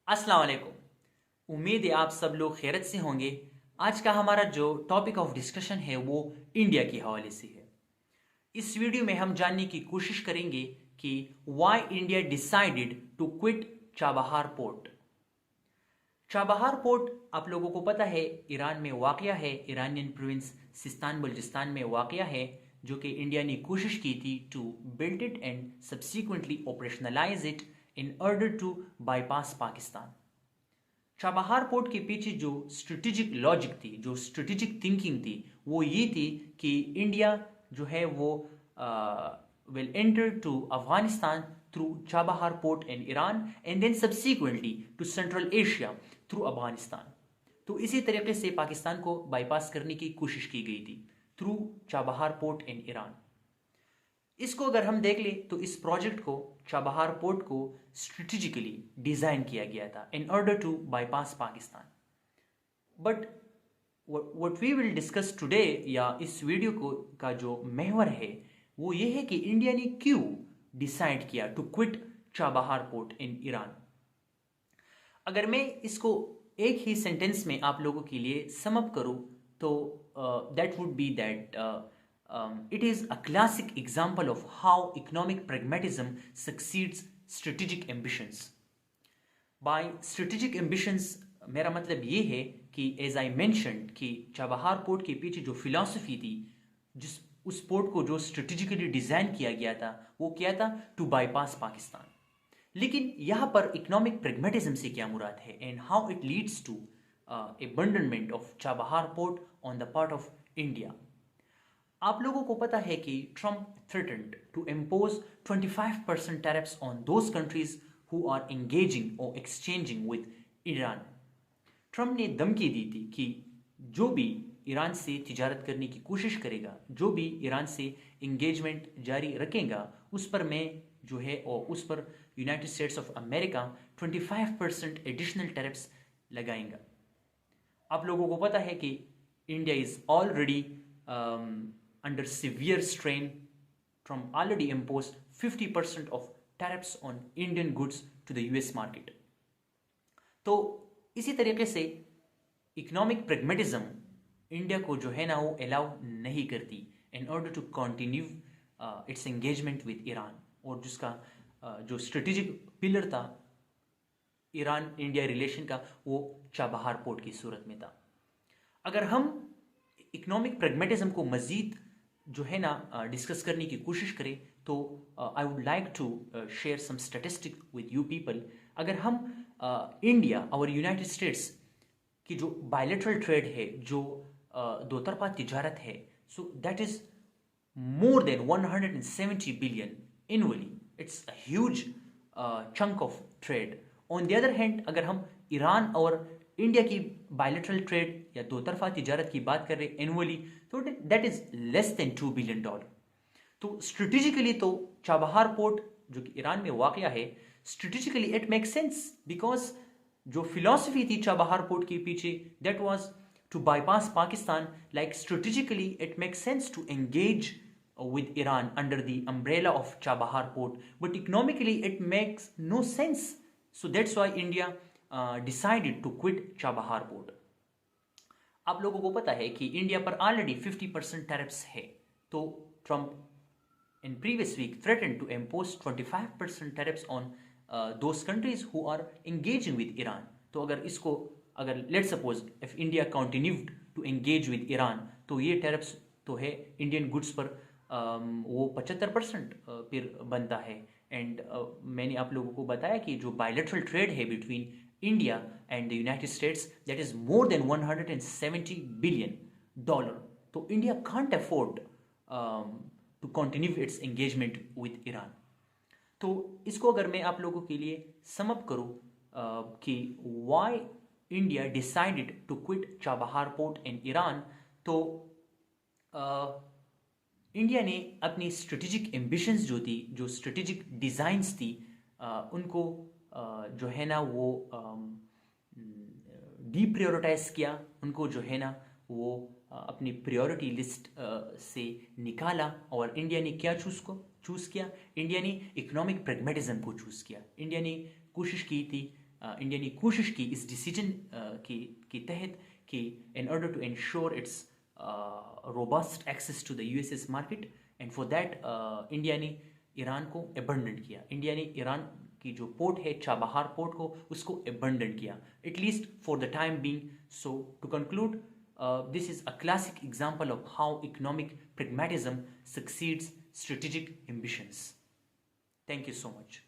अस्सलाम वालेकुम। उम्मीद है आप सब लोग खैरियत से होंगे। आज का हमारा जो टॉपिक ऑफ डिस्कशन है वो इंडिया के हवाले से है। इस वीडियो में हम जानने की कोशिश करेंगे कि why India decided to quit Chabahar port. Chabahar port आप लोगों को पता है ईरान में वाक़या है, ईरानियन प्रोविंस सिस्तान बलूचिस्तान में वाक़या है, जो कि इंडिया ने कोशिश की थी to build it and subsequently operationalise it in order to bypass Pakistan. Chabahar port के पीछे जो स्ट्रेटेजिक लॉजिक थी, जो स्ट्रेटेजिक थिंकिंग थी, वो ये थी कि इंडिया जो है वो will enter to Afghanistan through Chabahar port in Iran and then subsequently to Central Asia through Afghanistan. तो इसी तरीके से पाकिस्तान को बाईपास करने की कोशिश की गई थी through Chabahar port in Iran. इसको अगर हम देख लें तो इस प्रोजेक्ट को, चाबहार पोर्ट को स्ट्रेटेजिकली डिजाइन किया गया था in order to bypass Pakistan. But what we will discuss today, या इस वीडियो को का जो महवर है वो ये है कि इंडिया ने क्यों डिसाइड किया to quit Chabahar port in Iran. अगर मैं इसको एक ही सेंटेंस में आप लोगों के लिए सम अप करूं तो that would be that it is a classic example of how economic pragmatism succeeds strategic ambitions. By strategic ambitions मेरा मतलब ये है कि एज आई mentioned कि चाबहार पोर्ट के पीछे जो फिलॉसफी थी, जिस उस पोर्ट को जो स्ट्रेटेजिकली डिजाइन किया गया था वो क्या था, टू बाईपास पाकिस्तान। लेकिन यहाँ पर इकोनॉमिक प्रेगमेटिज्म से क्या मुराद है and how it leads to abandonment of Chabahar port on the part of India. आप लोगों को पता है कि Trump threatened to impose 25% tariffs on those countries who are engaging or exchanging with Iran. Trump ने धमकी दी थी कि जो भी ईरान से तिजारत करने की कोशिश करेगा, जो भी ईरान से इंगेजमेंट जारी रखेगा, उस पर मैं जो है और उस पर United States of America 25% additional tariffs लगाएंगा। आप लोगों को पता है कि India is already under severe strain. Trump already imposed 50% of tariffs on Indian goods to the US market. तो इसी तरीके से इकोनॉमिक प्रेगमेटिज्म इंडिया को जो है ना वो अलाउ नहीं करती in order to continue its engagement with Iran, और जिसका जो स्ट्रेटेजिक पिलर था ईरान इंडिया रिलेशन का वो चाबहार पोर्ट की सूरत में था। अगर हम इकोनॉमिक प्रेगमेटिज्म को मजीद जो है ना डिस्कस करने की कोशिश करें तो I would like to share some statistic with you people. अगर हम इंडिया और यूनाइटेड स्टेट्स की जो बायलैटरल ट्रेड है, जो दो तरफा तिजारत है, so that is more than 170 billion annually. It's a huge chunk of trade. On the other hand अगर हम ईरान और इंडिया की बायलैटरल ट्रेड या दो तरफा तिजारत की बात कर रहे एनुअली, तो that is less than $2 billion. तो स्ट्रेटेजिकली तो चाबहार पोर्ट जो कि ईरान में वाक़या है, strategically it make sense because जो फिलॉसफी थी चाबहार पोर्ट के पीछे that was to bypass Pakistan. Like strategically it make sense to engage with Iran under the umbrella of Chabahar port, but economically it makes no sense. So that's why India decided to quit Chabahar port. आप लोगों को पता है कि India पर already 50% tariffs है, तो Trump in previous week threatened to impose 25% tariffs on those countries who are engaging with Iran. तो अगर let's suppose if India continued to engage with Iran, तो ये टैरिफ्स तो है इंडियन गुड्स पर वो 75% फिर बनता है। एंड मैंने आप लोगों को बताया कि जो बायलैटरल ट्रेड है between India and the United States that is more than 170 billion dollar. तो India can't afford to continue its engagement with Iran. तो इसको अगर मैं आप लोगों के लिए सम अप करूं कि why India decided to quit Chabahar port in Iran, तो इंडिया ने अपनी स्ट्रेटेजिक एम्बिशंस जो थी, जो स्ट्रेटेजिक डिज़ाइंस थी, उनको जो है ना वो डीप्रियोरिटाइज किया, उनको जो है ना वो अपनी प्रायोरिटी लिस्ट से निकाला। और इंडिया ने क्या चूज़ किया? इंडिया ने इकोनॉमिक प्रेगमेटिज्म को चूज़ किया। इंडिया ने कोशिश की थी इंडिया ने कोशिश की इस डिसीजन की तहत कि in order to ensure its robust access to the US market, and for that India ने ईरान को अबंडन किया। इंडिया ने ईरान की जो पोर्ट है चाबहार पोर्ट को उसको अबंडन किया, at least for the time being. So to conclude, this is a classic example of how economic pragmatism succeeds strategic ambitions. Thank you so much.